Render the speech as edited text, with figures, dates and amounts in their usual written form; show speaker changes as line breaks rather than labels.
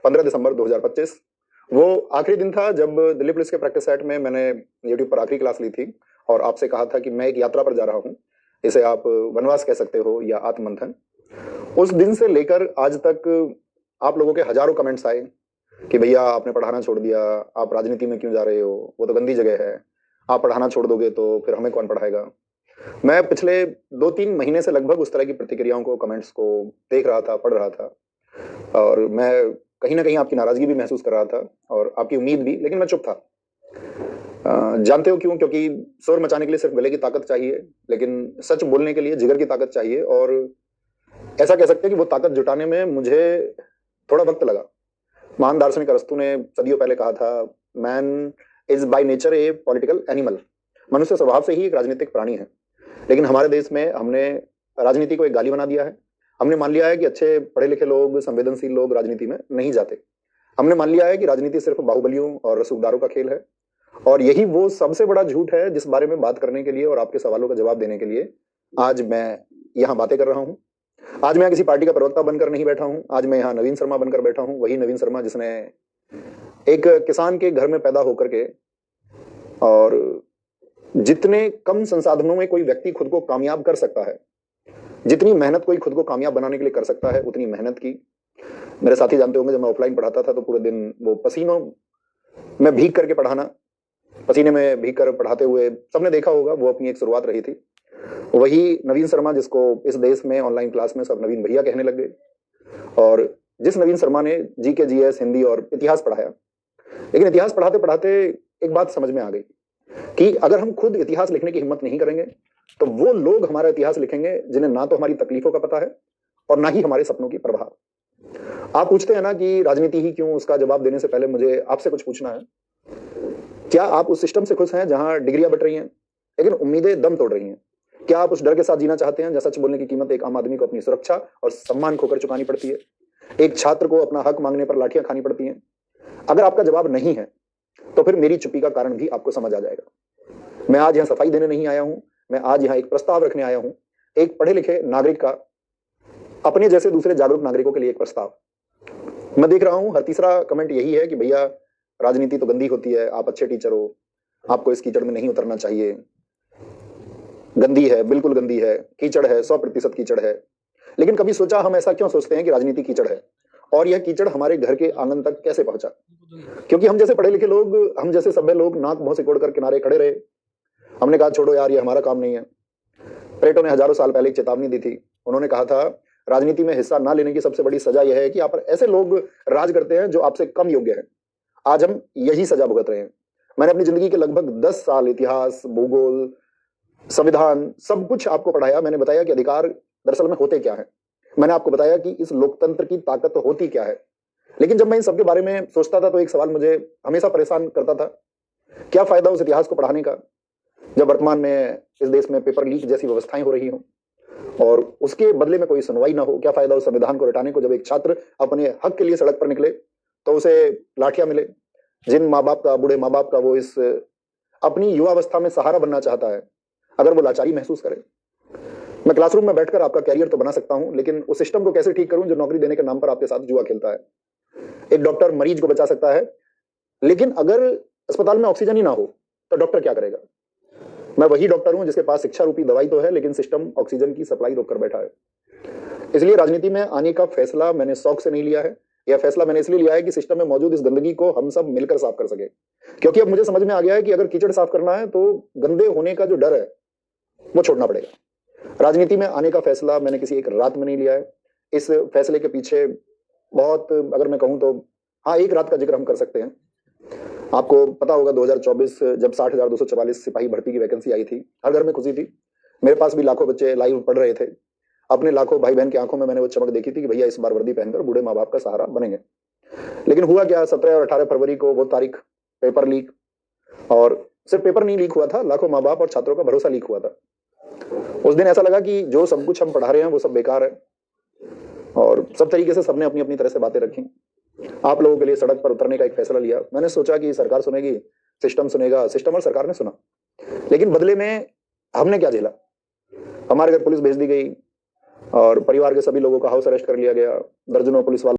15 दिसंबर 2025। वो आखिरी दिन था जब दिल्ली पुलिस के प्रैक्टिस सेट में मैंने यूट्यूब पर आखिरी क्लास ली थी और आपसे कहा था कि मैं एक यात्रा पर जा रहा हूँ। इसे आप वनवास कह सकते हो या आत्ममंथन। उस दिन से लेकर आज तक आप लोगों के हजारों कमेंट्स आए कि भैया आपने पढ़ाना छोड़ दिया, आप राजनीति में क्यों जा रहे हो, वो तो गंदी जगह है, आप पढ़ाना छोड़ दोगे तो फिर हमें कौन पढ़ाएगा। मैं पिछले 2-3 महीने से लगभग उस तरह की प्रतिक्रियाओं को, कमेंट्स को देख रहा था, पढ़ रहा था और मैं कहीं ना कहीं आपकी नाराजगी भी महसूस कर रहा था और आपकी उम्मीद भी, लेकिन मैं चुप था। जानते हो क्यों? क्योंकि शोर मचाने के लिए सिर्फ गले की ताकत चाहिए, लेकिन सच बोलने के लिए जिगर की ताकत चाहिए। और ऐसा कह सकते हैं कि वो ताकत जुटाने में मुझे थोड़ा वक्त लगा। महान दार्शनिक अरस्तु ने सदियों पहले कहा था, man is by nature A political animal. मनुष्य स्वभाव से ही एक राजनीतिक प्राणी है। लेकिन हमारे देश में हमने राजनीति को एक गाली बना दिया है। हमने मान लिया है कि अच्छे पढ़े लिखे लोग, संवेदनशील लोग राजनीति में नहीं जाते। हमने मान लिया है कि राजनीति सिर्फ बाहुबलियों और रसूखदारों का खेल है। और यही वो सबसे बड़ा झूठ है जिस बारे में बात करने के लिए और आपके सवालों का जवाब देने के लिए आज मैं यहाँ बातें कर रहा हूँ। आज मैं किसी पार्टी का प्रवक्ता बनकर नहीं बैठा हूँ। आज मैं यहाँ नवीन शर्मा बनकर बैठा हूँ। वही नवीन शर्मा जिसने एक किसान के घर में पैदा होकर के, और जितने कम संसाधनों में कोई व्यक्ति खुद को कामयाब कर सकता है, जितनी मेहनत कोई खुद को कामयाब बनाने के लिए कर सकता है, उतनी मेहनत की। मेरे साथी जानते होंगे, जब मैं ऑफलाइन पढ़ाता था तो पूरे दिन वो पसीनों में भीग करके पढ़ाना, पसीने में भीग कर पढ़ाते हुए सबने देखा होगा, वो अपनी एक शुरुआत रही थी। वही नवीन शर्मा जिसको इस देश में ऑनलाइन क्लास में सब नवीन भैया कहने लग गए, और जिस नवीन शर्मा ने जीके, जीएस, हिंदी और इतिहास पढ़ाया। लेकिन इतिहास पढ़ाते पढ़ाते एक बात समझ में आ गई कि अगर हम खुद इतिहास लिखने की हिम्मत नहीं करेंगे तो वो लोग हमारा इतिहास लिखेंगे जिन्हें ना तो हमारी तकलीफों का पता है और ना ही हमारे सपनों की परवाह। आप पूछते हैं ना कि राजनीति ही क्यों, उसका जवाब देने से पहले मुझे आपसे कुछ पूछना है। क्या आप उस सिस्टम से खुश हैं जहां डिग्रियां बट रही हैं लेकिन उम्मीदें दम तोड़ रही हैं? क्या आप उस डर के साथ जीना चाहते हैं जहां सच बोलने की कीमत एक आम आदमी को अपनी सुरक्षा और सम्मान खोकर चुकानी पड़ती है, एक छात्र को अपना हक मांगने पर लाठियां खानी पड़ती हैं? अगर आपका जवाब नहीं है तो फिर मेरी चुप्पी का कारण भी आपको समझ आ जाएगा। मैं आज यहाँ सफाई देने नहीं आया हूं, मैं आज यहाँ एक प्रस्ताव रखने आया हूं, एक पढ़े लिखे नागरिक का, अपने जैसे दूसरे जागरूक नागरिकों के लिए एक प्रस्ताव। मैं देख रहा हूं हर तीसरा कमेंट यही है कि भैया राजनीति तो गंदी होती है, आप अच्छे टीचर हो, आपको इस कीचड़ में नहीं उतरना चाहिए, गंदी है, बिल्कुल गंदी है, कीचड़ है, 100% कीचड़ है। लेकिन कभी सोचा हम ऐसा क्यों सोचते हैं कि राजनीति कीचड़ है, और यह कीचड़ हमारे घर के आंगन तक कैसे पहुंचा? क्योंकि हम जैसे पढ़े लिखे लोग, हम जैसे सभ्य लोग नाक मुंह सिकोड़ कर किनारे खड़े रहे। हमने कहा छोड़ो यार, ये हमारा काम नहीं है। प्लेटो ने हजारों साल पहले एक चेतावनी दी थी। उन्होंने कहा था, राजनीति में हिस्सा ना लेने की सबसे बड़ी सजा यह है कि आप पर ऐसे लोग राज करते हैं जो आपसे कम योग्य हैं। आज हम यही सजा भुगत रहे हैं। मैंने अपनी जिंदगी के लगभग 10 साल इतिहास, भूगोल, संविधान, सब कुछ आपको पढ़ाया। मैंने बताया कि अधिकार दरअसल में होते क्या है। मैंने आपको बताया कि इस लोकतंत्र की ताकत होती क्या है। लेकिन जब मैं इन सबके बारे में सोचता था तो एक सवाल मुझे हमेशा परेशान करता था, क्या फायदा उस इतिहास को पढ़ाने का जब वर्तमान में इस देश में पेपर लीक जैसी व्यवस्थाएं हो रही हो और उसके बदले में कोई सुनवाई ना हो? क्या फायदा उस संविधान को रटाने को जब एक छात्र अपने हक के लिए सड़क पर निकले तो उसे लाठियां मिले? जिन माँ बाप का, बूढ़े माँ बाप का वो इस अपनी युवावस्था में सहारा बनना चाहता है, अगर वो लाचारी महसूस करे। मैं क्लासरूम में बैठकर आपका कैरियर तो बना सकता हूं, लेकिन उस सिस्टम को कैसे ठीक करूं जो नौकरी देने के नाम पर आपके साथ जुआ खेलता है? एक डॉक्टर मरीज को बचा सकता है, लेकिन अगर अस्पताल में ऑक्सीजन ही ना हो तो डॉक्टर क्या करेगा? मैं वही डॉक्टर हूं जिसके पास शिक्षा रूपी दवाई तो है, लेकिन सिस्टम ऑक्सीजन की सप्लाई रोक कर बैठा है। इसलिए राजनीति में आने का फैसला मैंने शौक से नहीं लिया है। यह फैसला मैंने इसलिए लिया है कि सिस्टम में मौजूद इस गंदगी को हम सब मिलकर साफ कर सके। क्योंकि अब मुझे समझ में आ गया है कि अगर कीचड़ साफ करना है तो गंदे होने का जो डर है वो छोड़ना पड़ेगा। राजनीति में आने का फैसला मैंने किसी एक रात में नहीं लिया है। इस फैसले के पीछे बहुत, अगर मैं कहूं तो हाँ, एक रात का जिक्र हम कर सकते हैं। आपको पता होगा 2024 जब 60,244 सिपाही भर्ती की वैकेंसी आई थी, हर घर में खुशी थी। मेरे पास भी लाखों बच्चे लाइव पढ़ रहे थे। अपने लाखों भाई बहन की आंखों में मैंने वो चमक देखी थी कि भैया इस बार वर्दी पहनकर बूढ़े माँ बाप का सहारा बनेंगे। लेकिन हुआ क्या, 17 और 18 फरवरी को वो तारीख, पेपर लीक। और सिर्फ पेपर नहीं लीक हुआ था, लाखों माँ बाप और छात्रों का भरोसा लीक हुआ था। उस दिन ऐसा लगा कि जो सब कुछ हम पढ़ा रहे हैं वो सब बेकार है, और सब तरीके से सबने अपनी अपनी तरह से बातें रखी। आप लोगों के लिए सड़क पर उतरने का एक फैसला लिया। मैंने सोचा कि सरकार सुनेगी, सिस्टम सुनेगा। सिस्टम और सरकार ने सुना, लेकिन बदले में हमने क्या झेला? हमारे घर पुलिस भेज दी गई और परिवार के सभी लोगों का हाउस अरेस्ट कर लिया गया। दर्जनों पुलिस वालों